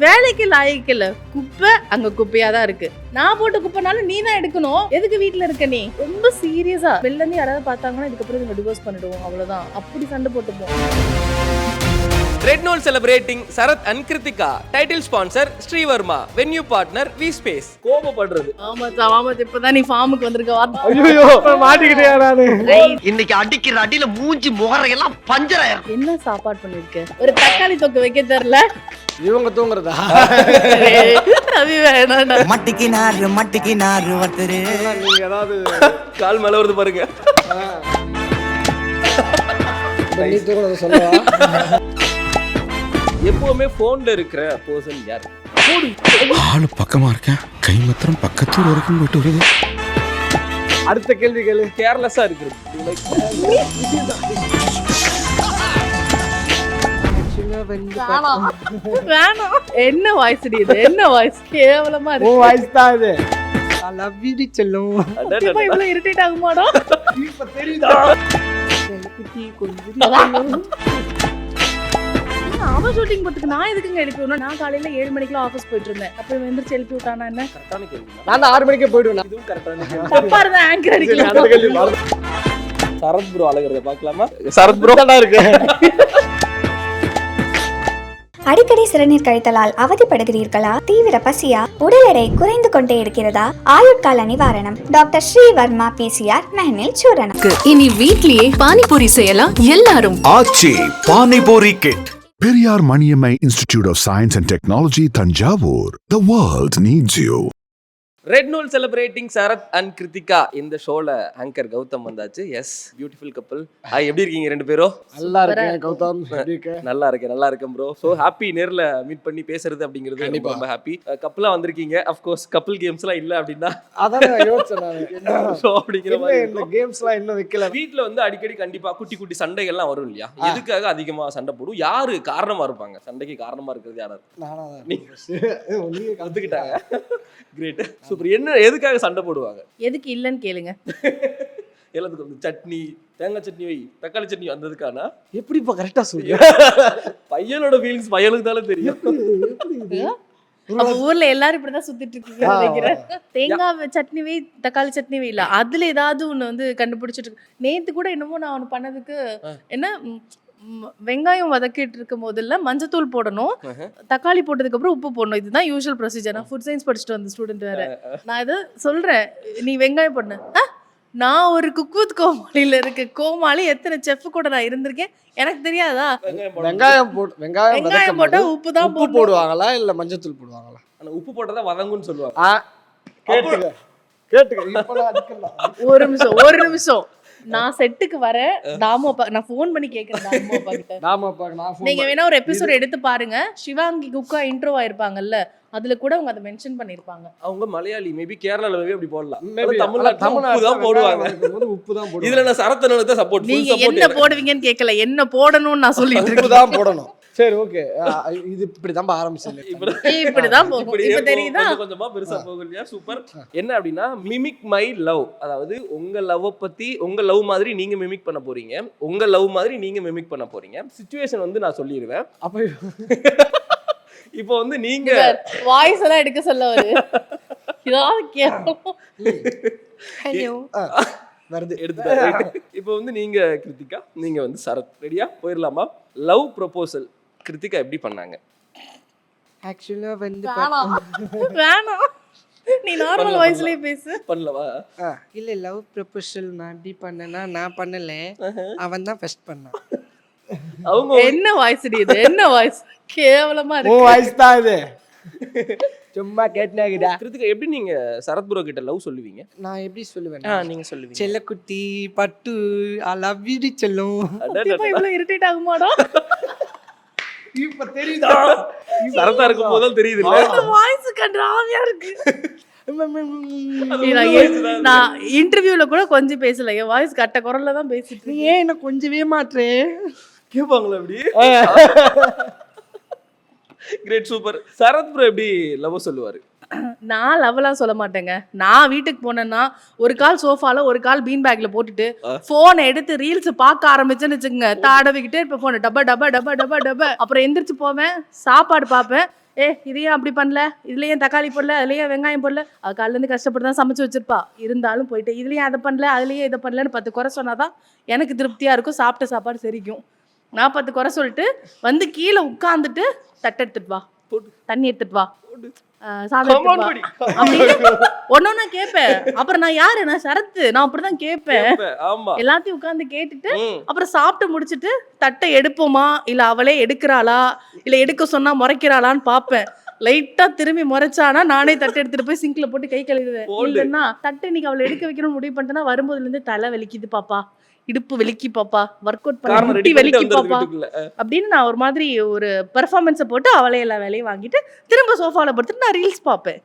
வேலைக்கு லாய்க்கு இல்ல. குப்பை அங்க குப்பையா தான் இருக்கு. நான் போட்டு குப்பைனாலும் நீ தான் எடுக்கணும். எதுக்கு வீட்டுல இருக்க நீ? ரொம்ப சீரியஸா வெளில இருந்து யாராவது பார்த்தாங்கன்னா இதுக்கப்புறம் இவங்க டிவோர்ஸ் பண்ணிடுவோம், அவ்வளவுதான். அப்படி சண்டை போட்டுப்போம். Red Note celebrating Sarath and Kritika. Title sponsor Sri Verma. Venue partner V Space. கோபப்படுறது. ஆமா இப்பதான் நீ ஃபார்முக்கு வந்திருக்க. ஐயோ மாட்டிக்கிட்டே நானு. இன்னைக்கு அடிக்கிற அடியில மூஞ்சி முகரையெல்லாம் பஞ்சராயிரும். என்ன சாப்பாடு பண்ணிருக்க? ஒரு தக்காளி தொக்கு வைக்க தெரியல. இவங்க தூங்குறதா? ரவி வேணாடா. மட்டிக்கினாரு ஒருத்தரு. நீங்க ஏதாவது கால் மேல வருது பாருங்க. நீ தூங்குறத சொல்லவா? எப்பவுமே போன்ல இருக்கிற பர்சன் யார்? ஆளு பக்கமா இருக்கேன், கை மாத்திரம் பக்கத்துல வரைக்கும் போயிட்டு வருது. அடுத்த கேள்வி கேளு. கேர்லெஸ்ஸா இருக்கிறது. வேணாம். என்ன வாய்ஸ் இது? என்ன வாய்ஸ்? கேவலமா ஓ இருக்கு. வாய்ஸ் தான் இது. I love you செல்லும். இப்ப இவ்வளவு இரிட்டேட் ஆகுமாடா? இப்ப தெரியுதா? அவன் ஷூட்டிங் போட்டுக்கு நான் எதுக்குங்க எழுப்பி விடணும்? நான் காலையில 7 மணிக்கெல்லாம் ஆபீஸ் போயிட்டு இருந்தேன். அப்ப எந்திரிச்சு எழுப்பி விட்டானா என்ன? கரெக்டான கேள்வி. நான் 6 மணிக்கே போயிடுவேன். இதுவும் கரெக்டான கேள்வி. தப்பா இருந்தா ஆங்கர் அடிக்கலாம். அடுத்த கேள்வி பாருங்க. சரத் ப்ரோ அழகுறத பார்க்கலாமா? சரத் ப்ரோ தான் இருக்கு. அடிக்கடி சிறுநீர் கழித்தலால் அவதிப்படுகிறீர்களா? தீவிர பசியா? உடல் எடை குறைந்து கொண்டே இருக்கிறதா? ஆயுட்கால நிவாரணம் டாக்டர் ஸ்ரீ வர்மா PCR மெஹனில் சூரணம். இனி வீட்லயே பானிபூரி செய்யலாம் எல்லாரும். Aachi panipuri kit. Periyar Maniammai Institute of Science and Technology, Tanjavur. The world needs you. Red நோல் செலிப்ரேட்டிங் சரத் அண்ட் கிருத்திகா. இந்த ஷோல ஆங்கர் கௌதம் வந்தாச்சு. எஸ், பியூட்டிஃபுல் கப்பல். ஹாய், எப்படி இருக்கீங்க ரெண்டு பேரும்? நல்லா இருக்கேன் கௌதம். எப்படி இருக்க? நல்லா இருக்கேன் ப்ரோ. ஸோ ஹாப்பி நேர்ல மீட் பண்ணி பேசுறது அப்படிங்கிறது ரொம்ப ஹாப்பி. கப்பலா வந்திருக்கீங்க. அஃப்கோர்ஸ் கப்பல் கேம்ஸ்லாம் இல்லை அப்படின்னா அதான் யோசிச்சேன் நான். ஷோ அப்படிங்கிற மாதிரி இந்த கேம்ஸ்லாம் இன்னும் வைக்கல. வீட்டில் வந்து அடிக்கடி கண்டிப்பா குட்டி குட்டி சண்டைகள்லாம் வரும் இல்லையா? எதுக்காக அதிகமாக சண்டை போடும்? யாரு காரணமா இருப்பாங்க? சண்டைக்கு காரணமா இருக்கிறது யாராவது? நீங்க கத்துக்கிட்டாங்க. Great, super. என்ன எதுக்காக சண்டை போடுவாங்க? எதுக்கு இல்லன்னு கேளுங்க. எல்லாத்துக்கும் வந்து சட்னி, தேங்காய் சட்னி வை, தக்காளி சட்னி வந்ததுக்கானா? எப்படிப்பா கரெக்டா சொல்லுங்க? பையனோட ஃபீலிங்ஸ் பையனுக்கு தானே தெரியும். அப்ப ஊர்ல எல்லாரும் இப்படிதான் சுத்திட்டு இருக்கீங்க நினைக்கிறேன். தேங்காய் சட்னி வை, தக்காளி சட்னி வை இல்ல, அதுல ஏதாவது ஒண்ணு வந்து கண்டுபிடிச்சிட்டு இருக்கு. நேத்து கூட என்னமோ நான் ஒண்ணு பண்ணதுக்கு என்ன வெங்காயம் வதக்கிட்டு இருக்கும் போதுல மஞ்சத்தூள் போடணும், தக்காளி போட்டதுக்கு அப்புறம் உப்பு போடணும். இதுதான் யூஷுவல் ப்ரொசீஜர். நான் ஃபுட் சயின்ஸ் படிச்சுட்டு வந்த ஸ்டூடெண்ட் வேற. நான் இதை சொல்றேன், நீ வெங்காயம் போடணு. நான் ஒரு குக் வித் கோமாளியில இருக்கு. கோமாளி எத்தனை செஃப் கூட நான் இருந்திருக்கேன், எனக்கு தெரியாதா? வெங்காயம் போட்டா உப்பு தான் போடுவாங்களா இல்ல மஞ்சத்தூள் போடுவாங்களா? ஆனா உப்பு போட்டதா வதங்குன்னு சொல்லுவாங்க. கேட்டுக்க. ஒரு நிமிஷம் நான் செட்டுக்கு வரேன். தாமோப்பா நான் ஃபோன் பண்ணி கேக்குறேன். தாமோப்பா கிட்ட நீங்க வேணா ஒரு எபிசோட் எடுத்து பாருங்க. சிவாங்கி குக்கா இன்ட்ரோ ஆயிருப்பாங்கல்ல, அதுல கூட அவங்க அதை மென்ஷன் பண்ணிருப்பாங்க. அவங்க மலையாளி, மேபி கேரளால மேபி அப்படி போடலாம். தமிழ்நாட்டுல தான் போடுவாங்க. உப்பு தான் போடுவாங்க. இதுல நான் சரத்தனுக்கு தான் சப்போர்ட். நீங்க என்ன போடுவீங்கன்னு கேட்கல, என்ன போடணும்னு நான் சொல்லிட்டு இருக்கேன். தான் போடணும். சரி, ஓகே. இது இப்படிதான் ஆரம்பிச்சது. இப்படிதான் போகும். இப்ப தெரியுதா? கொஞ்சமா பெருசா போகும் இல்லையா? சூப்பர். என்ன அப்படின்னா மிமிக் மை லவ். அதாவது உங்க லவ் பத்தி, உங்க லவ் மாதிரி நீங்க மிமிக் பண்ண போறீங்க, உங்க லவ் மாதிரி நீங்க மிமிக் பண்ண போறீங்க. சிச்சுவேஷன் வந்து நான் சொல்லிடுவேன். அப்ப இப்போ வந்து நீங்க வாய்ஸ் எல்லாம் எடுக்க சொல்ல வருது. இதாவது கேட்கும். ஹலோ வருது, எடுத்துட்டாங்க. இப்போ வந்து நீங்க கிருத்திகா, நீங்க வந்து சரத். ரெடியா போயிடலாமா? லவ் ப்ரொபோசல் கிருத்திகா எப்படி பண்ணாங்க? ஆக்சுவலா வந்து வேணாம், நீ நார்மல் வாய்ஸ்லயே பேசு. பண்ணலவா? இல்ல, லவ் ப்ரொபோசல் நான் எப்படி பண்ணேன்னா, நான் பண்ணல, அவன் தான் ஃபர்ஸ்ட் பண்ணான். அவங்க என்ன வாய்ஸ் இது? என்ன வாய்ஸ்? கேவலமா இருக்கு. ஓ வாய்ஸ் தான் இது. சும்மா கேட்னாங்கடா. கிருத்திகா, எப்படி நீங்க சரத் ப்ரோ கிட்ட லவ் சொல்லுவீங்க? நான் எப்படி சொல்லுவேன்? நீங்க சொல்லுவீங்க. செல்லக்குட்டி பட்டு, ஐ லவ் யூ செல்லும். இவ்வளவு இரிட்டேட் ஆகுமாடா? இப்ப தெரியுதா? சரத்தா இருக்கும் போதும் தெரியுது. வாய்ஸ் கண்டாவியா இருக்கு. நான் இன்டர்வியூல கூட கொஞ்சம் பேசல, என் வாய்ஸ் கட்ட குரல்ல தான் பேசிட்டு இருக்கேன். ஏன் என்ன கொஞ்சவே மாட்டேன் கேட்பாங்களா அப்படி? Great, super. சரத் ப்ரோ எப்படி லவ் சொல்லுவாரு? நான் லவ்லாம் சொல்ல மாட்டேங்க. நான் வீட்டுக்கு போனேன்னா ஒரு கால் சோஃபால ஒரு கால் பீன் பேக்ல போட்டுட்டு போனை எடுத்து ரீல்ஸ் பார்க்க ஆரம்பிச்சேன்னு வச்சுக்கோங்க, தாடவிக்கிட்டே இருப்பேன் போனை, டப்பா டப்பா டப்பா டப்பா டப்பா. அப்புறம் எந்திரிச்சு போவேன், சாப்பாடு பார்ப்பேன். இதையும் அப்படி பண்ணல, இதுலயும் தக்காளி போடல, அதுலயும் வெங்காயம் போடல, அது காலையில இருந்து கஷ்டப்பட்டு தான் சமைச்சு வச்சிருப்பா, இருந்தாலும் போயிட்டு இதுலயும் அதை பண்ணல அதுலயும் இதை பண்ணலன்னு 10 குறை சொன்னாதான் எனக்கு திருப்தியா இருக்கும், சாப்பிட்ட சாப்பாடு செரிக்கும். நான் 10 குறை சொல்லிட்டு வந்து கீழே உட்காந்துட்டு தட்டை எடுத்துட்டு வா, தண்ணி எடுத்துட்டு வா, சாதம் எடுத்துட்டு வா அப்படின்னு ஒன்னொன்னா கேட்பேன். அப்புறம் நான் யாரு, நான் சரத்து, நான் அப்படிதான் கேட்பேன். எல்லாத்தையும் உட்காந்து கேட்டுட்டு அப்புறம் சாப்பிட்டு முடிச்சுட்டு தட்டை எடுப்போமா இல்ல அவளே எடுக்கிறாளா இல்ல எடுக்க சொன்னா முறைக்கிறாளான்னு பாப்பேன். லைட்டா திரும்பி முறைச்சானா நானே தட்டை எடுத்துட்டு போய் சிங்க்ல போட்டு கை கழுவுவேன். இல்லைன்னா தட்டை இன்னைக்கு அவளை எடுக்க வைக்கணும் முடிவு பண்ணிட்டேன்னா வரும்போதுல இருந்து தலை வலிக்குது பாப்பா, இடுப்பு வலிக்கி பாப்பா, ஒர்க் அவுட் பண்ண முட்டி வலிக்கி பாப்பா அப்படின்னு நான் ஒரு மாதிரி ஒரு பெர்ஃபார்மன்ஸை போட்டு அவளே எல்லா வேலையும் வாங்கிட்டு திரும்ப சோஃபால படுத்துட்டு நான் ரீல்ஸ் பார்ப்பேன்.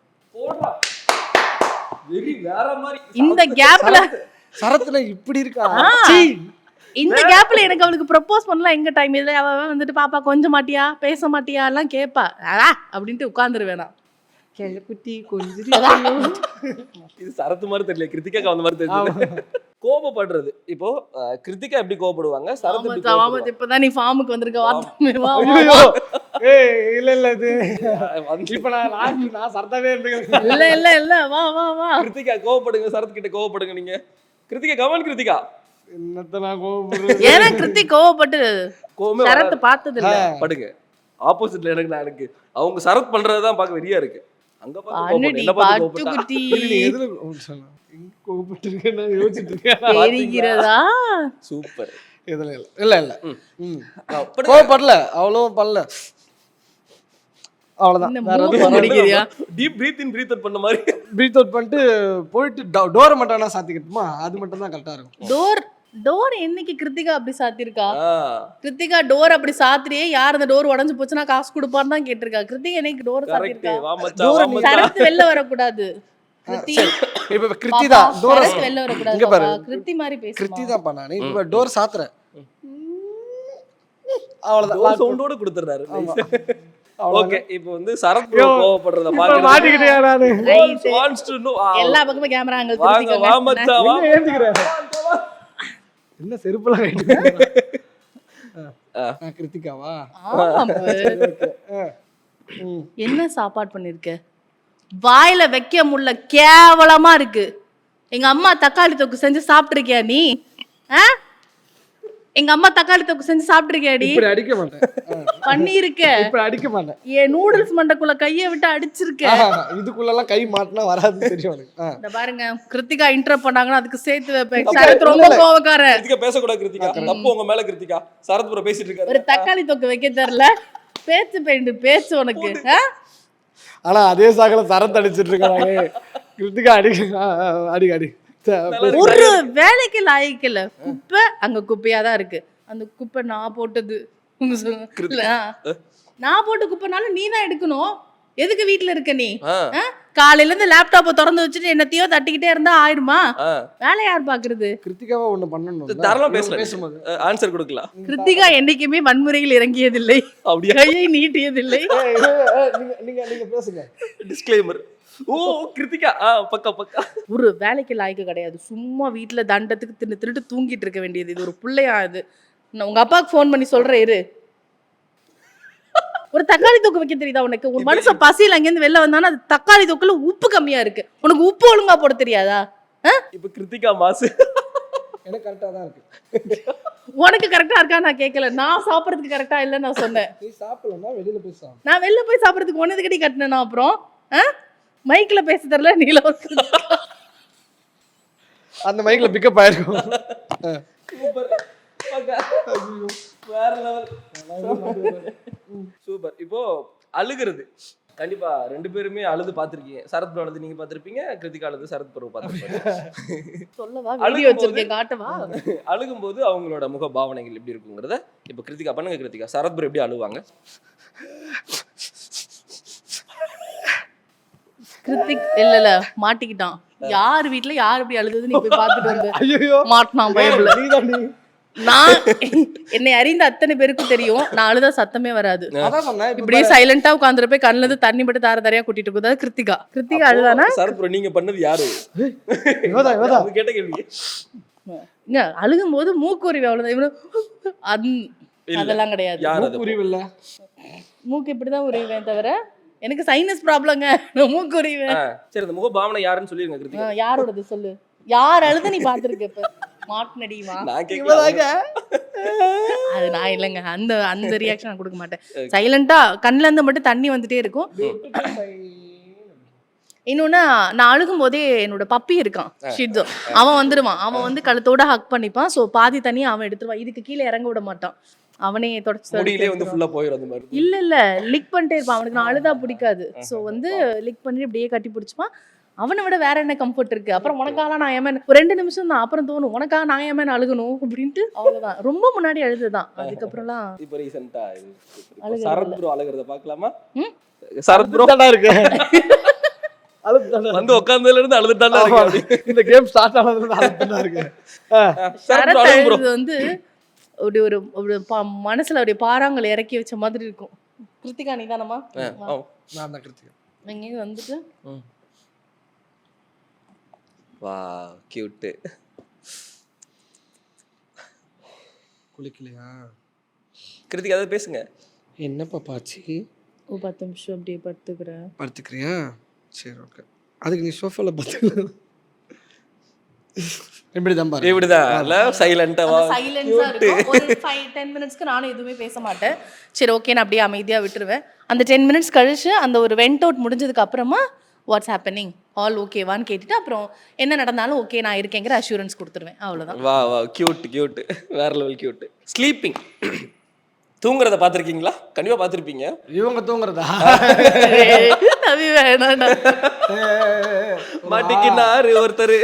இந்த கேப்ல சரத்துல இப்படி இருக்கா, இந்த கேப்ல எனக்கு அவளுக்கு ப்ரப்போஸ் பண்ணலாம் எங்க டைம். இதுல அவ வந்துட்டு பாப்பா கொஞ்சம் மாட்டியா பேச மாட்டியா எல்லாம் கேட்பா, அப்படின்ட்டு உட்கார்ந்துருவேன் நான். கிளக்குட்டி கொஞ்சம் இது சரத்து மாதிரி தெரியல, கிருத்திகாக்கு அந்த மாதிரி தெரியல. கோபப்படுறது இப்போ கிருத்திகா எப்படி கோபப்படுவாங்க, சரத்து எப்படி கோபப்படுவாங்க? இப்பதான் நீ ஃபார்முக்கு வந்திருக்க, இல்ல இல்ல இது இப்ப நான் சரத்தாவே இருந்தேன். இல்ல இல்ல இல்ல வா வா வா. கிருத்திகா கோபப்படுங்க, சரத் கிட்ட கோபப்படுங்க நீங்க. கிருத்திகா கமெண்ட். கிருத்திகா என்னத்த நான் கோபப்படுறேன், ஏன்னா கிருத்திக் கோவப்பட்டு சரத் பார்த்தது இல்ல. படுங்க ஆப்போசிட்ல எனக்கு அவங்க சரத் பண்றதுதான் பார்க்க வெறியா இருக்கு. அங்க பாட்டு குட்டி எதுல கோபப்பட்டிருக்கேன் நான் யோசிச்சுட்டு இருக்கேன். தெரிகிறதா? சூப்பர். இதுல இல்ல இல்ல கோபப்படல, அவ்வளவும் பண்ணல, அவ்வளவுதான். வேற எதுவும் படிக்கிறியா? டீப் பிரீத் இன் பிரீத் அவுட் பண்ண மாதிரி பிரீத் அவுட் பண்ணிட்டு போயிட்டு டோரை மட்டும் நான் சாத்திக்கிட்டுமா, அது மட்டும் தான் கரெக்டா இருக்கும். டோர் என்னைக்கு கிருத்திகா அப்படி சாத்திருக்கா? கிருத்திகா டோர் அப்படி சாத்திரியே யார் அந்த டோர் உடைஞ்சு போச்சுன்னா காசு கொடுப்பான்னு தான் கேட்டிருக்கா. கிருத்திகா என்னைக்கு டோர் சாத்திருக்கா? சரத்து வெளில வரக்கூடாது. இப்ப கிருத்தி தான் டோர் வெளில வரக்கூடாது. கிருத்தி மாதிரி பேசு. கிருத்தி தான் பண்ணானே, இப்ப டோர் சாத்துறேன் அவ்வளவுதான், சவுண்டோட கொடுத்துறாரு. ஓகே, இப்போ வந்து சரத் ப்ரோ கோவப்படுறத பாக்க மாட்டிக்கிட்டே நானு. வாண்ட்ஸ் டு நோ எல்லா பக்கமும் கேமரா ஆங்கிள் வாங்க வா மச்சான் வா. என்ன செருப்புல கைட்டு கிருத்திகாவா? என்ன சாப்பாடு பண்ணிருக்க? வாயில வைக்க முடியல, கேவலமா இருக்கு. எங்க அம்மா தக்காளி தொக்கு செஞ்சு சாப்பிட்டுருக்கியா நீ? எங்க அம்மா தக்காளி தொக்கு செஞ்சு சாப்பிட்டுருக்கியாடி? இப்படி அடிக்க மாட்டேன், பண்ணிருக்க. இப்படி அடிக்க மாட்டேன். ஏ நூடுல்ஸ் மண்டக்குள்ள கைய விட்டு அடிச்சிருக்க. இதுக்குள்ள எல்லாம் கை மாட்டினா வராதுன்னு தெரியும் எனக்கு. இந்த பாருங்க, கிருத்திகா இன்டரப்ட் பண்ணாங்கன்னா அதுக்கு சேர்த்து வைப்பேன். சரத் ரொம்ப கோவக்காரன். கிருத்திகா பேசக்கூடாது. கிருத்திகா தப்பு உங்க மேல. கிருத்திகா சரத் ப்ரோ பேசிட்டு இருக்காரு. ஒரு தக்காளி தொக்கு வைக்க தெரியல, பேச்சு பெயிண்ட் பேச்சு உனக்கு. ஆனா அதே சாகல சரத் அடிச்சிட்டு இருக்காங்க. கிருத்திகா அடி அடி ஒரு வேலைக்கு லாய்க்கல. குப்பை அங்க குப்பையாதான் இருக்கு. அந்த குப்பை நான் போட்டது. நான் போட்டு குப்பைனாலும் நீ தான் எடுக்கணும். எதுக்கு வீட்டுல இருக்க நீ? காலையில இருந்து லேப்டாப்பை திறந்து வச்சுட்டு என்னத்தையோ தட்டிக்கிட்டே இருந்தா ஆயிடுமா? வேலை யார் பாக்குறது? கிருத்திகாவா ஒண்ணு பண்ணணும். தாராளமா பேசும்போது ஆன்சர் கொடுக்கலாம். கிருத்திகா என்னைக்குமே வன்முறையில் இறங்கியதில்லை, கையை நீட்டியதில்லை. நீங்க பேசுங்க. டிஸ்க்ளைமர். ஓ கிருத்திகா பக்கா பக்கா. ஒரு வேலைக்கு லாய்க்கு கிடையாது. சும்மா வீட்டுல தண்டத்துக்கு திருட்டு தூங்கிட்டு இருக்க வேண்டியது. இது ஒரு பிள்ளையா? இது உங்க அப்பாவுக்கு ஃபோன் பண்ணி சொல்றேன் இரு. ஒரு தக்காளி தொக்கு வைக்க தெரியுதா உனக்கு? ஒரு மனுஷன் பசியில அங்கேருந்து வெளில வந்தானா அது தக்காளி தொக்குல உப்பு கம்மியா இருக்கு. உனக்கு உப்பு ஒழுங்கா போட தெரியாதா? இப்ப கிருத்திகா மாசு எனக்கு கரெக்டா தான் இருக்கு. உனக்கு கரெக்டா இருக்கா நான் கேட்கல. நான் சாப்பிடறதுக்கு கரெக்டா இல்ல நான் சொன்னேன். நீ சாப்பிடலன்னா வெளியில போய் சாப்பிடு. நான் வெளில போய் சாப்பிடறதுக்கு ஒன்னது கட்டி கட்டினேனா? அப்புறம் மைக்ல பேச தெரியல. நீல அந்த மைக்ல பிக்கப் ஆயிருக்கும். சூப்பர் பக்கா. வேற லெவல். சூப்பர். இப்போ அழுகிறது கண்டிப்பா ரெண்டு பேருமே அழுது பாத்திருக்கீங்க. சரத் ப்ரோ அழுது நீங்க பாத்திருப்பீங்க, கிருத்திகா அழுது சரத் ப்ரோ பாத்திருப்பீங்க. சொல்லவா வீடியோ வச்சிருக்கேன் காட்டவா? அழுகும்போது அவங்களோட முக பாவனைகள் எப்படி இருக்குங்கிறத இப்போ கிருத்திகா பண்ணுங்க. கிருத்திகா சரத் ப்ரோ எப்படி அழுவாங்க? கிருத்திக் இல்ல மாட்டிக்கிட்டான். யார் வீட்ல யார் எப்படி அழுதுன்னு நீ போய் பாத்துட்டு வந்து. ஐயோ மாட்டனான் பைபிள்ல. நான் என்னை அறிந்த அத்தனை பேருக்கும் தெரியும், நான் அழுதா சத்தமே வராது. அதான் சொன்னேன் இப்ப இப்படியே சைலண்டா உட்காந்துட்டு போய் கண்ணுல இருந்து தண்ணி மட்டும் தார தாரையா கூட்டிட்டு போகுது. கிருத்திகா அழுதானா? சரத் ப்ரோ நீங்க பண்ணது யாரு? இவதான் அது கேட்ட கேள்வி. இங்க அழுகும் போது மூக்குருவி அவ்வளவுதான். இவனு அதெல்லாம் கிடையாது. யார் அது? புரியவில்லை. மூக்கு இப்படிதான் உரிவேன் தவிர எனக்கு சைனஸ் ப்ராப்ளங்க. நான் மூக்கு உரிவேன். சரி, அந்த முக பாவனை யாருன்னு சொல்லிருங்க கிருத்திகா. யாரோடது சொல்லு. யார் அழுத நீ பாத்துருக்க? இப்ப மாட்டுனடிவா நான் கேட்கல. அது நான் இல்லைங்க. அந்த ரியாக்ஷன் நான் கொடுக்க மாட்டேன். சைலண்டா கண்ணுல இருந்து மட்டும் தண்ணி வந்துட்டே இருக்கும். இன்னொன்னு, நான் அழுகும் போதே என்னோட பப்பி இருக்கான் ஷிட்ஸோ, அவன் வந்துடுவான். அவன் வந்து கழுத்தோட ஹக் பண்ணிப்பான். ஸோ பாதி தண்ணியை அவன் எடுத்துருவான். இதுக்கு கீழே இறங்க விட மாட்டான். அவனே முடியிலே வந்து ஃபுல்லா போயிடும் அந்த மாதிரி. இல்ல லிக் பண்ணிட்டே இருப்பான். அவனுக்கு நான் அழுதா பிடிக்காது. ஸோ வந்து லிக் பண்ணி இப்படியே கட்டி பிடிச்சிப்பான். அவனை விட வேற என்ன கம்ஃபர்ட் இருக்கு? அப்புறம் உனக்காக நான் ஏன் ஒரு 2 நிமிஷம் தான், அப்புறம் தோணும் உனக்காக நான் ஏன் அழுகணும் அப்படின்ட்டு. அவ்வளவுதான். ரொம்ப முன்னாடி அழுதுதான். அதுக்கப்புறம்லாம் இப்போ ரீசெண்டா அழுகுறது சரத் ப்ரோ அழுகிறத பார்க்கலாமா? சரத் ப்ரோ தானா இருக்கு. வந்து உட்கார்ந்ததுல இருந்து அழுதுட்டானா இருக்கு. இந்த கேம் ஸ்டார்ட் ஆனதுல இருந்து அழுதுட்டா இருக்கு. சரத் ப்ரோ அழுகு ப்ரோ. அழுது வந்து அப்படி ஒரு மனசுல அப்படியே பாறாங்கல் இறக்கி வச்ச மாதிரி இருக்கும். கிருத்திகா நீ தானமா? நான் தான் கிருத்திகா. நீங்க வந்துட்டு வா கியூட். குளிக்கலையா? கிருத்திகா அதை பேசுங்க. என்னப்பா பாச்சி? 10 நிமிஷம் அப்படியே படுத்துக்கிறேன். படுத்துக்கிறியா? சரி ஓகே. அதுக்கு நீ சோஃபால படுத்து இப்படிதான் பாரு. இப்படிதான் இல்ல சைலண்டா வா. சைலன்ஸா இருக்கும். ஒரு 5-10 மினிட்ஸ்க்கு நானும் எதுவுமே பேச மாட்டேன். சரி ஓகே நான் அப்படியே அமைதியா விட்டுருவேன். அந்த 10 மினிட்ஸ் கழிச்சு அந்த ஒரு வெண்ட் அவுட் முடிஞ்சதுக்கு அப்புறமா வாட்ஸ் ஹேப்பனிங் ஆல் ஓகேவான்னு கேட்டுட்டு அப்புறம் என்ன நடந்தாலும் ஓகே நான் இருக்கேங்கிற அஷூரன்ஸ் கொடுத்துருவேன். அவ்வளவுதான். வா வா கியூட் வேற லெவல் கியூட். ஸ்லீப்பிங் தூங்குறத பாத்திருக்கீங்களா? கண்டிப்பா பாத்திருப்பீங்க. இவங்க தூங்குறதா? தவி வேணாண்டா. மாட்டிக்கினாரு ஒருத்தர்.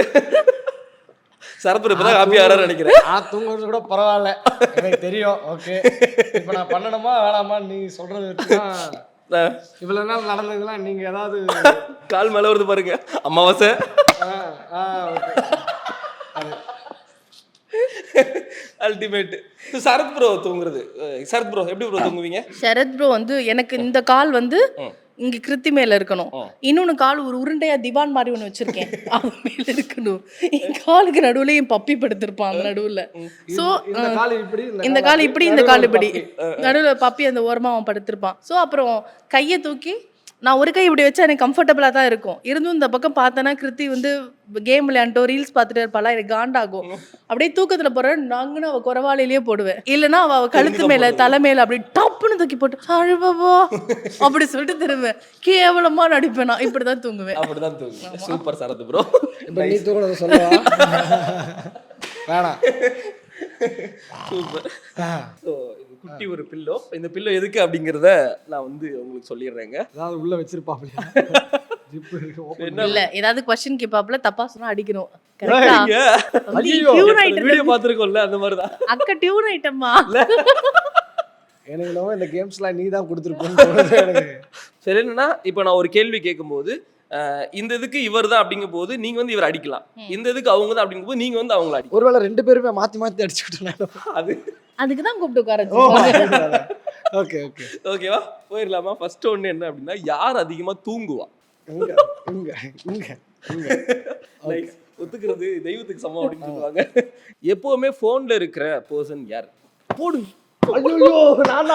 சரத் இப்பதான் காப்பி ஆறாரு நினைக்கிறேன். தூங்குறது கூட பரவாயில்ல, எனக்கு தெரியும். ஓகே, இப்போ நான் பண்ணணுமா வேணாமா நீ சொல்றது வச்சுதான் இவ்வளவு நாள் நடந்ததுலாம். நீங்க ஏதாவது கால் மேல வருது பாருங்க, அமாவாசை. அல்டிமேட். சரத் ப்ரோ தூங்குறது. சரத் ப்ரோ எப்படி ப்ரோ தூங்குவீங்க? சரத் ப்ரோ வந்து எனக்கு இந்த கால் வந்து இங்க கிருத்தி மேல இருக்கணும். இன்னொன்னு கால் ஒரு உருண்டையா திவான் மாதிரி ஒண்ணு வச்சிருக்கேன், அது மேல இருக்கணும். என் காலுக்கு நடுவுல என் பப்பி படுத்திருப்பான் அந்த நடுவுல. சோ இந்த கால் இப்படி இந்த கால் இப்படி நடுவுல பப்பி அந்த ஓரமா அவன் படுத்திருப்பான். சோ அப்புறம் கையை தூக்கி நான் ஒரு கை இப்படி வச்சா எனக்கு கம்ஃபர்டபுளாக தான் இருக்கும். இருந்தும் இந்த பக்கம் பார்த்தேன்னா கிருத்தி வந்து கேம் விளையாண்டோ ரீல்ஸ் பார்த்துட்டு இருப்பாளா, எனக்கு காண்டாகும். அப்படியே தூக்கத்தில் போகிறேன் நாங்கன்னு அவள் குறவாளிலேயே போடுவேன். இல்லைன்னா அவள் கழுத்து மேலே தலை மேலே அப்படி டப்புன்னு தூக்கி போட்டு அழுவா அப்படி சொல்லிட்டு திரும்புவேன். கேவலமா நடிப்பேன். நான் இப்படி தான் தூங்குவேன். அப்படிதான் தூங்குவேன். Super Sarath bro. இப்போ நீ தூங்குறத சொல்லவா? வேணாம். சூப்பர். ஸோ குட்டி ஒரு பில்லோ. இந்த பில்லோ எதுக்கு அப்படிங்கிறத நான் வந்து உங்களுக்கு சொல்லிடுறேங்க. அதாவது உள்ள வச்சிருப்பாப்லையா? இல்ல ஏதாவது क्वेश्चन கேப்பாப்ல, தப்பா சொன்னா அடிக்கணும். வீடியோ பாத்துருக்கோம்ல அந்த மாதிரி தான். அக்கா டியூன் ஐட்டம்மா. எனக்கு என்னவோ இந்த கேம்ஸ்லாம் நீ தான் கொடுத்துருப்பேன்னு. சரி, என்னன்னா இப்போ நான் ஒரு கேள்வி கேட்கும்போது இந்த இதுக்கு இவர் தான் அப்படிங்கும் போது நீங்க வந்து இவர் அடிக்கலாம், இந்த இதுக்கு அவங்க தான் அப்படிங்கும் போது நீங்க வந்து அவங்கள அடிக்கலாம். ஒருவேளை 2 பேருமே மாத்தி அடிச்சுக்கிட்டோம். அது அதுக்கு தான் கூப்பிட்டு உட்கார. ஓகே ஓகே ஓகேவா, போயிடலாமா? ஃபர்ஸ்ட் ஒன்று என்ன அப்படின்னா, யார் அதிகமா தூங்குவா? ஒத்துக்கிறது தெய்வத்துக்கு சமம் அப்படின்னு சொல்லுவாங்க. எப்பவுமே போன்ல இருக்கிற பர்சன் யார்? போடுங்க. ஐயோ நான்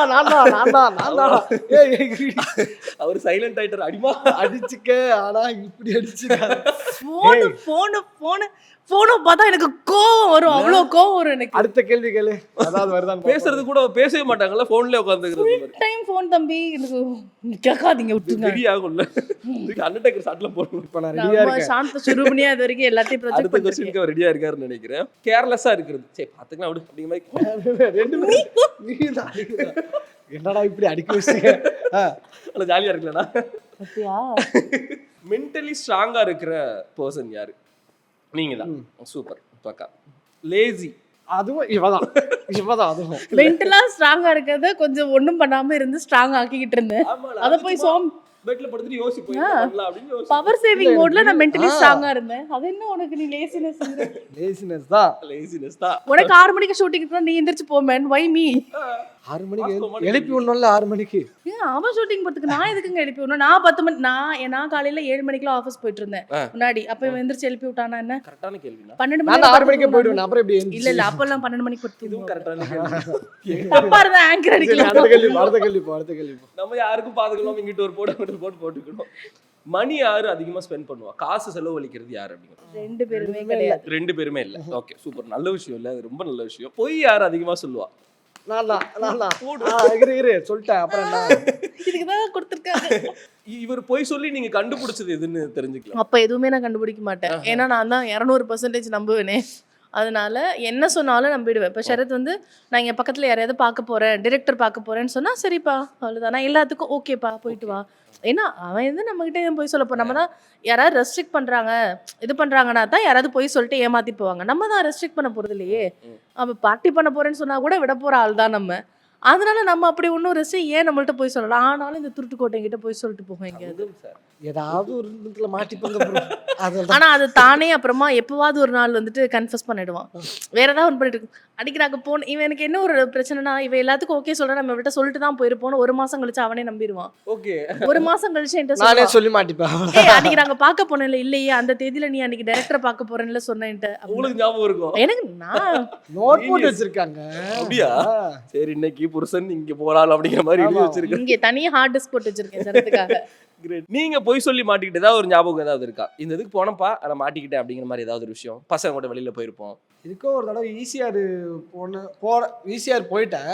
அவர் சைலண்ட் ஆயிட்டார். அடிமா அடிச்சுக்க. ஆனா இப்படி அடிச்சுக்க. போனை பார்த்தா எனக்கு கோவம் வரும். அவ்வளோ கோவம் வரும் எனக்கு. அடுத்த கேள்வி கேளு. அதாவது வருதான். பேசுறது கூட பேசவே மாட்டாங்கல்ல, போன்ல உட்காந்துக்கிறது. டைம் போன் தம்பி எனக்கு கேட்காதீங்க, விட்டுங்க. ரெடி ஆகும்ல. அண்டர்டேக்கர் ஷாட்ல போடணும். இப்ப நான் ரெடியா இருக்கேன். சாந்த சுரூபணியா இது வரைக்கும் எல்லாத்தையும் ப்ராஜெக்ட் அடுத்த क्वेश्चनக்கு அவர் ரெடியா இருக்காருன்னு நினைக்கிறேன். கேர்லெஸ்ஸா இருக்கிறது. சரி பாத்துக்கலாம் விடு அப்படிங்கிற மாதிரி. என்னடா இப்படி அடிக்க வச்சீங்க? அவ்வளவு ஜாலியா இருக்கலனா? அப்படியா? மென்டலி ஸ்ட்ராங்கா இருக்கிற பர்சன் யாரு? நீங்க தான். சூப்பர். பக்கா. லேசி. அதுவும் இவதான் அதுவும். மென்டலா ஸ்ட்ராங்கா இருக்கிறத கொஞ்சம் ஒண்ணும் பண்ணாம இருந்து ஸ்ட்ராங் ஆக்கிக்கிட்டு இருந்தேன். அத போய் பெட்ல படுத்துட்டு யோசிப்போம் என்ன பண்ணலாம் அப்படின்னு யோசிப்போம். பவர் சேவிங் மோட்ல நான் மென்டலி ஸ்ட்ராங்கா இருந்தேன். அது என்ன உனக்கு நீ லேசினஸ்? லேசினஸ் தான். லேசினஸ் தான். உனக்கு 6 மணிக்கு ஷூட்டிங் இருக்குன்னா நீ எந்திரிச்சு போ மேன். வை மீ? 6 மணிக்கு எழுப்பி விடணும்ல 6 மணிக்கு. அவன் ஷூட்டிங் போறதுக்கு நான் எதுக்குங்க எழுப்பி விடணும்? நான் 10 மணி நான் காலையில 7 மணிக்குலாம் ஆஃபீஸ் போயிட்டு இருந்தேன் முன்னாடி. அப்ப இவன் எந்திரிச்சு எழுப்பி விட்டானா என்ன? கரெக்டான கேள்வினா. 12 நான் 6 மணிக்கு போய்டுவேன். அப்புறம் எப்படி இல்ல அப்பெல்லாம் 12 மணிக்கு போட்டு இதுவும் கரெக்டான கேள்வி. தப்பா இருந்தா ஆங்கர் அடிக்கலாம். அடுத்த கேள்வி. நம்ம யாருக்கும் பாதுகாப்பு இங்கிட்ட ஒரு போட்டுக்கணும். மணி யாரு அதிகமா ஸ்பெண்ட் பண்ணுவா? காசு செலவழிக்கிறது யாரு அப்படிங்கிறது? 2 பேருமே கிடையாது. 2 பேருமே இல்ல. ஓகே சூப்பர், நல்ல விஷயம் இல்ல, அது ரொம்ப நல்ல விஷயம். பொய் யாரு அதிகமா சொல்லுவா? நான் இரு சொல்லிட்டேன். அப்புறம் என்ன? இதுக்கு தான் கொடுத்திருக்காங்க. இவர் பொய் சொல்லி நீங்க கண்டுபிடிச்சது எதுன்னு தெரிஞ்சுக்கலாம். அப்ப எதுவுமே நான் கண்டுபிடிக்க மாட்டேன். ஏன்னா நான் தான் 200% நம்புவேனே. அதனால என்ன சொன்னாலும் நம்பிடுவேன். இப்போ ஷரத் வந்து நான் இங்கே பக்கத்தில் யாரையாவது பார்க்க போகிறேன், டிரெக்டர் பார்க்க போகிறேன்னு சொன்னால் சரிப்பா அவ்வளோதான். நான் எல்லாத்துக்கும் ஓகேப்பா போயிட்டு வா. ஏன்னா அவன் வந்து நம்மகிட்ட எதுவும் போய் சொல்லப்போ நம்ம தான் யாராவது ரெஸ்ட்ரிக்ட் பண்ணுறாங்க இது பண்ணுறாங்கன்னா தான் யாராவது போய் சொல்லிட்டு ஏமாற்றிட்டு போவாங்க. நம்ம தான் ரெஸ்ட்ரிக்ட் பண்ண போகிறது இல்லையே. அவள் பார்ட்டி பண்ண போகிறேன்னு சொன்னால் கூட விட போகிற ஆள் தான் நம்ம. அதனால நம்ம அப்படி ஒன்றும் ரெஸ்ட் ஏன் நம்மள்ட்ட போய் சொல்லலாம். ஆனாலும் இந்த துருட்டுக்கோட்டைங்கிட்ட போய் சொல்லிட்டு போகும் எங்கேயாவது. ஏதாவது ஒரு இடத்துல மாட்டிப்பாங்க. ஆனா அது தானே அப்புறமா எப்பவாவது ஒரு நாள் வந்துட்டு கன்ஃபஸ் பண்ணிடுவான். வேற ஏதாவது ஒன்று பண்ணிட்டு இருக்கு. அடிக்கிறாங்க போன இவன் எனக்கு என்ன ஒரு பிரச்சனைனா இவன் எல்லாத்துக்கும் ஓகே சொல்ற நம்ம விட்ட சொல்லிட்டு தான் போயிருப்போம். 1 மாசம் கழிச்சு அவனே நம்பிடுவான். ஓகே 1 மாசம் கழிச்சு என்கிட்ட நானே சொல்லி மாட்டிப்பேன். அடிக்கிறாங்க பார்க்க போனேன்ல இல்லையே அந்த தேதியில நீ அன்னைக்கு டைரக்டரை பார்க்க போறேன்ல சொன்னேன்ட்டு. உங்களுக்கு ஞாபகம் இருக்கும்? எனக்கு நான் நோட் போட்டு வச்சிருக்காங்க. அப்படியா? சரி இன்னைக்கு புருஷன் இங்க போறாள் அப்படிங்கிற மாதிரி எழுதி வச்சிருக்கேன். இங்க தனியா ஹார்ட் டிஸ்க் போட்டு வச்சிருக்கேன் சரத்துக்காக. கிரேட். நீங்க போய் சொல்லி மாட்டிக்கிட்டு ஏதாவது ஒரு ஞாபகம் ஏதாவது இருக்கா? இந்த இதுக்கு போனப்பா நான் மாட்டிக்கிட்டேன் அப்படிங்கிற மாதிரி ஏதாவது ஒரு விஷயம்? பசங்க கூட வெளியில போயிருப்போம். இதுக்கோ ஒரு தடவை ஈசிஆர் போயிட்டேன்.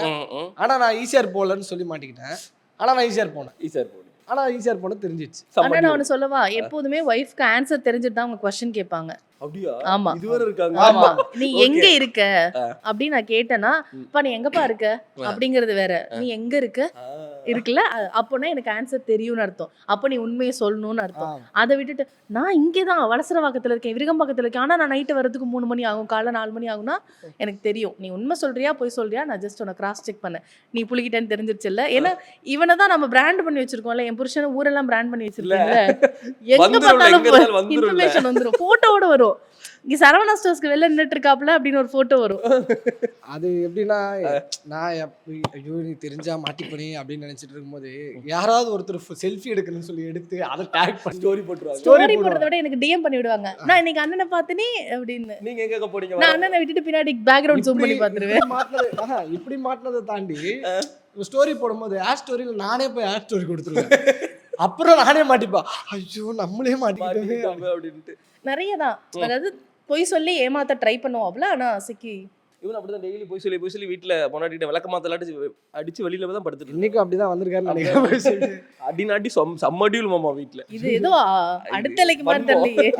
ஆனா நான் ஈசிஆர் போகலன்னு சொல்லி மாட்டிக்கிட்டேன். ஆனா நான் ஈசிஆர் போனேன் தெரிஞ்சிச்சு. ஆனா நான் ஒன்னு சொல்லவா, எப்போதுமே ஒய்ஃப்க்கு ஆன்சர் தெரிஞ்சுட்டு தான் அவங்க क्वेश्चन கேட்பாங்க. அப்படியா? ஆமா இதுவரை இருக்காங்க. ஆமா நீ எங்க இருக்க அப்படி நான் கேட்டேன்னா அப்பா நீ எங்கப்பா இருக்க அப்படிங்கிறது வேற. நீ எங்க இருக்க இருக்குல்ல அப்போனா எனக்கு ஆன்சர் தெரியும்னு அர்த்தம். அப்போ நீ உண்மையை சொல்லணும்னு அர்த்தம். அதை விட்டுட்டு நான் இங்கேதான் வலசரவாக்கத்துல இருக்கேன் விருகம்பாக்கத்துல இருக்கேன் ஆனா நான் நைட்டு வரதுக்கு 3 மணி ஆகும் காலைல 4 மணி ஆகும்னா எனக்கு தெரியும் நீ உண்மை சொல்றியா போய் சொல்றியா. நான் ஜஸ்ட் உன்னை கிராஸ் செக் பண்ணேன். நீ புளிக்கிட்டேன்னு தெரிஞ்சிருச்சு இல்ல. ஏன்னா இவனை தான் நம்ம பிராண்ட் பண்ணி வச்சிருக்கோம்ல. என் புருஷனை ஊரெல்லாம் பிராண்ட் பண்ணி வச்சிருக்கீங்கல்ல. எங்க பார்த்தாலும் இன்ஃபர்மேஷன் வந்துடும். போட்டோவோட வரும். இங்க சரவணா ஸ்டோர்ஸ்க்கு வெளில நின்னுட்டு இருக்காப்ல அப்படின்னு ஒரு போட்டோ வரும். அது எப்படின்னா நான் ஐயோ நீ தெரிஞ்சா மாட்டிப்பனே அப்படின்னு நினைச்சிட்டு இருக்கும்போது யாராவது ஒருத்தர் செல்ஃபி எடுக்கணும்னு சொல்லி எடுத்து அதை டேக் பண்ணி ஸ்டோரி போட்டுருவாங்க. ஸ்டோரி போடுறத விட எனக்கு டிஎம் பண்ணி விடுவாங்க. நான் இன்னைக்கு அண்ணனை பார்த்தனே அப்படின்னு. நீங்க எங்க போறீங்க? நான் அண்ணனை விட்டுட்டு பின்னாடி பேக்ரவுண்ட் ஜூம் பண்ணி பார்த்துருவேன். இப்படி மாட்டினதை தாண்டி ஸ்டோரி போடும்போது ஆட் ஸ்டோரியில நானே போய் ஆட் ஸ்டோரி கொடுத்துருவேன். அப்புறம் நானே மாட்டிப்பா ஐயோ நம்மளே மாட்டிக்கிட்டோம் அப்படின்ட்டு நிறைய தான். அதாவது பொய் சொல்லி ஏமாத்த ட்ரை பண்ணுவோம்ல. ஆனா சிக்கி இவன் அப்படிதான் டெய்லி போய் சொல்லி வீட்டுல பொண்டாட்டிட்ட விளக்க மாத்தலாட்டு அடிச்சு வெளியில தான் படுத்துட்டு இன்னைக்கும் அப்படிதான் வந்திருக்காரு நினைக்கிறேன். அடி நாட்டி சம்மடியுள் மாமா வீட்டுல. இது ஏதோ அடுத்தலைக்கு மாதிரி தெரியலையே.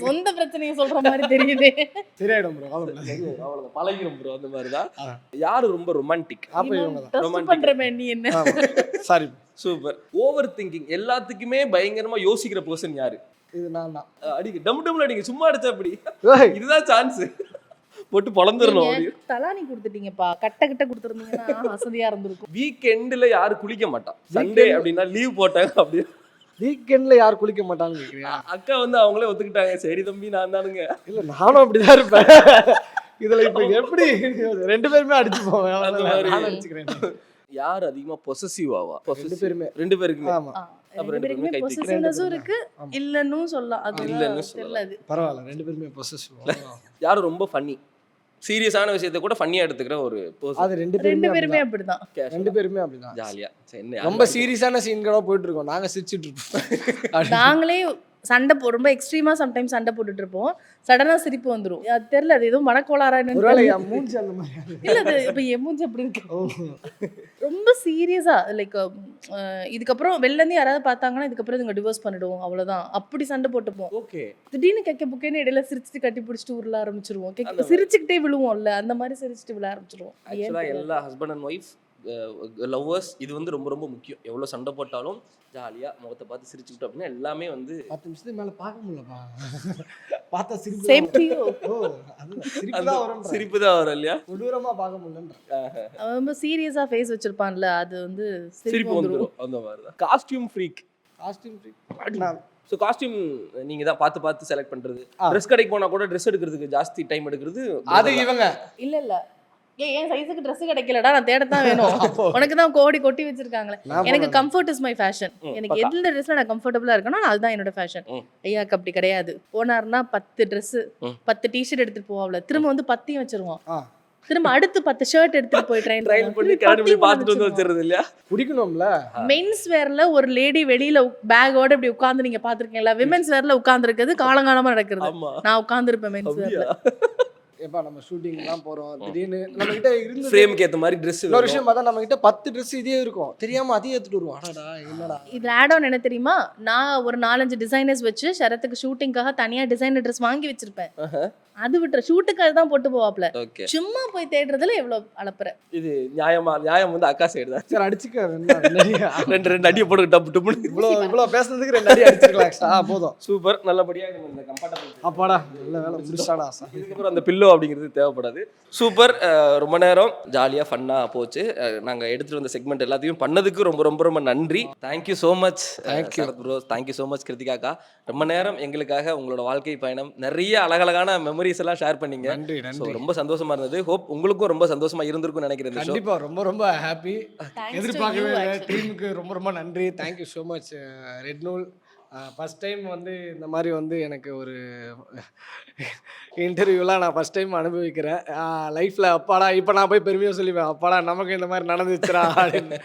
சொந்த பிரச்சனையை சொல்ற மாதிரி தெரியுது. சரியாயிடும் ப்ரோ. அவ்வளவுதான் பழகிரும் ப்ரோ. அந்த மாதிரிதான். யாரு ரொம்ப ரொமான்டிக்? பண்றமே நீ என்ன? Sorry super. ஓவர் திங்கிங் எல்லாத்துக்குமே பயங்கரமா யோசிக்கிற பர்சன் யாரு? இது நான் தான். அடிக்க டம்முல அடிங்க சும்மா அடிச்சா அப்படி. இதுதான் சான்ஸ். போட்டு பொளந்துறணும். தலானி கொடுத்துட்டீங்கப்பா. கட்ட கொடுத்துருந்தீங்கன்னா வசதியா இருந்திருக்கும். வீக்கெண்ட்ல யாரு குளிக்க மாட்டான்? சண்டே அப்படின்னா லீவ் போட்டாங்க அப்படி. வீக்கெண்ட்ல யார் குளிக்க மாட்டான்னு கேக்குறியா? அக்கா வந்து அவங்களே ஒத்துக்கிட்டாங்க. சரி தம்பி நான் தானுங்க. இல்ல நானும் அப்படிதான் இருப்பேன். இதுல இப்ப எப்படி 2 பேருமே அடிச்சு போவேன். நான் அடிச்சுக்கிறேன். யார் அதிகமா பொசசிவ் ஆவா? 2 பேருக்குமே. ஆமா. ரெண்டு பேருக்குமே பொசசிவ்னஸும் இருக்கு இல்லன்னு சொல்லலாம். அது இல்லன்னு சொல்லல. பரவாயில்ல 2 பேருமே பொசசிவ். யார் ரொம்ப ஃபன்னி? சீரியஸான விஷயத்தை கூட ஃபன்னியா எடுத்துக்கிற ஒரு பர்சன். அது 2 பேருமே அப்படிதான். 2 பேருமே அப்படிதான். ஜாலியா ரொம்ப சீரியஸான சீன்களா போயிட்டு இருக்கோம். நாங்க சிரிச்சிட்டு இருப்போம். நாங்களே சண்டை ரொம்ப எக்ஸ்ட்ரீமா சம்டைம்ஸ் சண்டை போட்டுட்டு இருப்போம். சடனா சிரிப்பு வந்துரும். அது தெரியல அது ஏதோ மனக்கோளாறா என்னன்னு. ஒருவேளை என் மூஞ்சி அந்த மாதிரி இல்ல அது இப்ப என் மூஞ்சி அப்படி இருக்கு. ரொம்ப சீரியஸா லைக் இதுக்கப்புறம் வெளில இருந்து யாராவது பார்த்தாங்கன்னா இதுக்கப்புறம் இதுங்க டிவோர்ஸ் பண்ணிடுவோம் அவ்வளவுதான். அப்படி சண்டை போட்டுப்போம். ஓகே. திடீர்னு கெக்க புக்கேன்னு இடையில சிரிச்சுட்டு கட்டி பிடிச்சிட்டு உருள ஆரம்பிச்சிருவோம். சிரிச்சுக்கிட்டே விழுவோம்ல அந்த மாதிரி சிரிச்சுட்டு விழ ஆரம்பிச்சிருவோம். ஆக்சுவலா எல்லா ஹஸ்பண்ட் அண்ட் ஒய்ஃப் லவ்வர்ஸ் இது வந்து ரொம்ப ரொம்ப முக்கியம். எவ்வளவு சண்டை போட்டாலும் ஜாலியா முகத்தை பார்த்து சிரிச்சுக்கிட்டோம் அப்படின்னா எல்லாமே வந்து 10 நிமிஷத்துக்கு மேல பார்க்க முடியலப்பா. பார்த்தா சிரிப்பு சேம் தான் டு வரும். யூ. ஓ அதுதான் சிரிப்பு அந்த தான் வரும் சிரிப்பு தான் வரும் இல்லையா? கொடூரமா பார்க்க முடியலன்ற அவன் ரொம்ப சீரியஸா ஃபேஸ் வச்சிருப்பான்ல, அது வந்து சிரிப்பு வந்துரும் அந்த மாதிரி தான். Costume freak. Costume so costume நீங்க தான் பார்த்து செலக்ட் பண்றது. ஆ. ட்ரெஸ் கடைக்கு போனா கூட ட்ரெஸ் எடுக்கிறதுக்கு ஜாஸ்தி டைம் எடுக்கிறது அது இவங்க இல்ல என் சைஸுக்கு Dress கிடைக்கலடா, நான் தேடத்தான் வேணும். உனக்கு தான் கோடி கொட்டி வச்சிருக்காங்களே. நான் எனக்கு போடுறேன். Comfort is my fashion. எனக்கு பக்கா. எந்த ட்ரெஸ்ல நான் கம்ஃபர்டபுளா இருக்கணும் அதுதான் என்னோட ஃபேஷன். ஐயாக்கு அப்படி கிடையாது. போனாருன்னா 10 Dress 10 டிஷர்ட் எடுத்துட்டு போவாப்ல, திரும்ப வந்து 10 வச்சிருவான். ஆ. திரும்ப அடுத்து 10 ஷர்ட் எடுத்துட்டு போய் ட்ரைல் பண்ணி கேரட் பார்த்துட்டு வந்து வச்சிருது இல்லையா? குடிக்கணும்ல மென்ஸ் வேர்ல ஒரு லேடி வெளியில பேக்கோட இப்படி உட்கார்ந்து நீங்க பாத்திருக்கீங்களா? விமென்ஸ் வேர்ல உட்கார்ந்து இருக்கிறது காலங்காலமா நடக்கிறது. ஆமா. நான் உட்கார்ந்து இருப்பேன் மென்ஸ் அப்படியா? வேர்ல. எப்பா நம்ம ஷூட்டிங்லாம் போறோம் திடீர்னு நம்ம கிட்ட இருந்து ஃப்ரேமுக்கு ஏத்த மாதிரி Dress இன்னொரு விஷயம் பார்த்தா நம்ம கிட்ட 10 Dress இதே இருக்கும், தெரியாம அதையும் எடுத்துட்டு வருவோம். அடடா என்னடா இதுல ஆட் ஆன் என்ன தெரியுமா? நான் ஒரு 4-5 டிசைனர்ஸ் வச்சு சரத்துக்கு ஷூட்டிங்காக தனியா டிசைனர் ட்ரெஸ் வாங்கி வச்சிருப்பேன். அது விட்டுற ஷூட்டுக்கு அதுதான் போட்டு போவாப்ல. ஓகே. சும்மா போய் தேடுறதுல எவ்வளவு அளப்புற. இது நியாயம் வந்து அக்கா சைடு தான். சரி அடிச்சுக்க நிறைய ரெண்டு அடியை போட்டு டப்பு டப்புன்னு. இவ்வளோ பேசுனதுக்கு 2 அடி அடிச்சுக்கலாம் எக்ஸ்ட்ரா போதும். சூப்பர். நல்லபடியா இந்த கம்ஃபர்டபுள். அப்பாடா நல்ல வேலை முடிச்சாடா சார். இதுக்கப்புறம் அந்த பில்லோ அப்படிங்கிறது தேவைப்படாது. சூப்பர். ரொம்ப நேரம் ஜாலியா ஃபன்னா போச்சு. நாங்க எடுத்துட்டு வந்த செக்மெண்ட் எல்லாத்தையும் பண்ணதுக்கு ரொம்ப ரொம்ப ரொம்ப நன்றி. Thank you so much Sarath bro. Thank you so much கிருத்திகாக்கா. ரொம்ப நேரம் எங்களுக்காக உங்களோட வாழ்க்கை பயணம் நிறைய அழகழகான மெமரிஸ் எல்லாம் ஷேர் பண்ணீங்க. நன்றி So, நன்றி ரொம்ப சந்தோஷமா இருந்தது. ஹோப் உங்களுக்கும் ரொம்ப சந்தோஷமா இருந்திருக்கும்னு நினைக்கிறேன் இந்த show. கண்டிப்பா ரொம்ப ரொம்ப ஹாப்பி. எதிர்பார்க்கவே இல்லை. டீமுக்கு ரொம்ப ரொம்ப நன்றி. தேங்க்யூ ஸோ மச் ரெட் நூல். ஃபஸ்ட் டைம் வந்து இந்த மாதிரி வந்து எனக்கு ஒரு இன்டர்வியூலாம் நான் ஃபஸ்ட் டைம் அனுபவிக்கிறேன் லைஃப்பில். அப்பாடா இப்போ நான் போய் பெருமையாக சொல்லிப்பேன், அப்பாடா நமக்கு இந்த மாதிரி நடந்துச்சுடா அப்படின்னு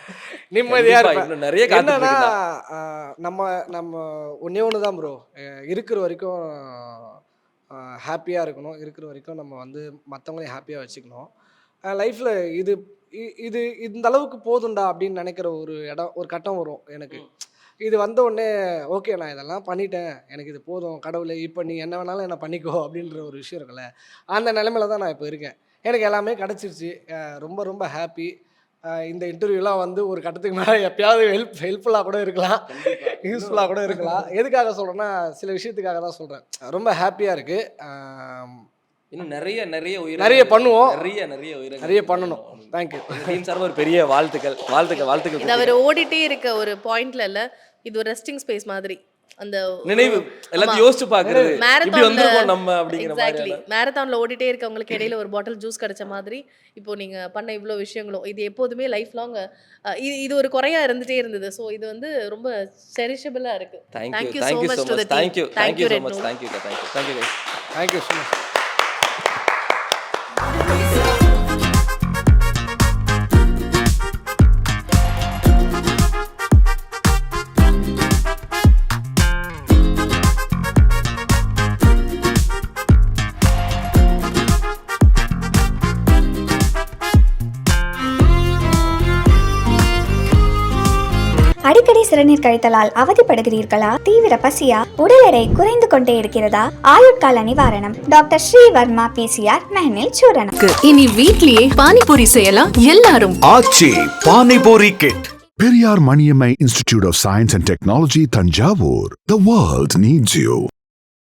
நிம்மதியாக கண்டிப்பா, இருப்பேன். இன்னும் நிறைய காத்துட்டு என்னன்னா இருக்குடா. நம்ம ஒன்றே ஒன்று தான் ப்ரோ, இருக்கிற வரைக்கும் ஹாப்பியாக இருக்கணும். இருக்கிற வரைக்கும் நம்ம வந்து மற்றவங்களையும் ஹாப்பியாக வச்சுக்கணும். லைஃப்பில் இது இது இந்த அளவுக்கு போதும்டா அப்படின்னு நினைக்கிற ஒரு கட்டம் வரும் எனக்கு. இது வந்த உடனே ஓகே நான் இதெல்லாம் பண்ணிட்டேன், எனக்கு இது போதும் கடவுளே, இப்போ நீ என்ன வேணாலும் என்ன பண்ணிக்கோ அப்படின்ற ஒரு விஷயம் இருக்குல்ல, அந்த நிலைமையில தான் நான் இப்போ இருக்கேன். எனக்கு எல்லாமே கிடச்சிருச்சு. ரொம்ப ரொம்ப ஹாப்பி. இந்த இன்டர்வியூலாம் வந்து ஒரு கட்டத்துக்கு மேலே எப்பயாவது ஹெல்ப்ஃபுல்லாக கூட இருக்கலாம், யூஸ்ஃபுல்லாக கூட இருக்கலாம். எதுக்காக சொல்கிறேன்னா சில விஷயத்துக்காக தான் சொல்கிறேன். ரொம்ப ஹாப்பியாக இருக்குது. இன்னும் நிறைய நிறைய பண்ணுவோம். நிறைய பண்ணணும். தேங்க்யூ. டீம் சார்பாக ஒரு பெரிய வாழ்த்துக்கள். இது அவர் ஓடிட்டே இருக்க ஒரு பாயிண்ட்ல இல்ல, இது ஒரு ரெஸ்டிங் ஸ்பேஸ் மாதிரி. அந்த நினைவு எல்லாத்தையும் யோசிச்சு பாக்குறது, இப்படி வந்திருக்கோம் நம்ம அப்படிங்கிற மாதிரி. எக்ஸாக்ட்லி. மேரத்தான்ல ஓடிட்டே இருக்கவங்களுக்கு இடையில ஒரு பாட்டில் ஜூஸ் கிடைச்ச மாதிரி இப்போ நீங்க பண்ண இவ்வளோ விஷயங்களும் இது எப்போதுமே லைஃப் லாங் இது ஒரு குறையா இருந்துட்டே இருந்தது. ஸோ இது வந்து ரொம்ப செரிஷபிளா இருக்கு. Thank you so much to the team. Thank you so much. Thank you thank you so much. அடிக்கடி சிறுநீர் கழித்தலால் அவதிப்படுகிறீர்களா? தீவிர பசியா? உடல் எடை குறைந்து கொண்டே இருக்கிறதா? ஆயுட்கால நிவாரணம் டாக்டர் ஸ்ரீவர்மா PCR மெஹனில் சூரணம். இனி வீட்லயே பானிபூரி செய்யலாம் எல்லாரும். Aachi panipuri kit. Periyar Maniammai Institute of Science and Technology, Thanjavur. The world needs you.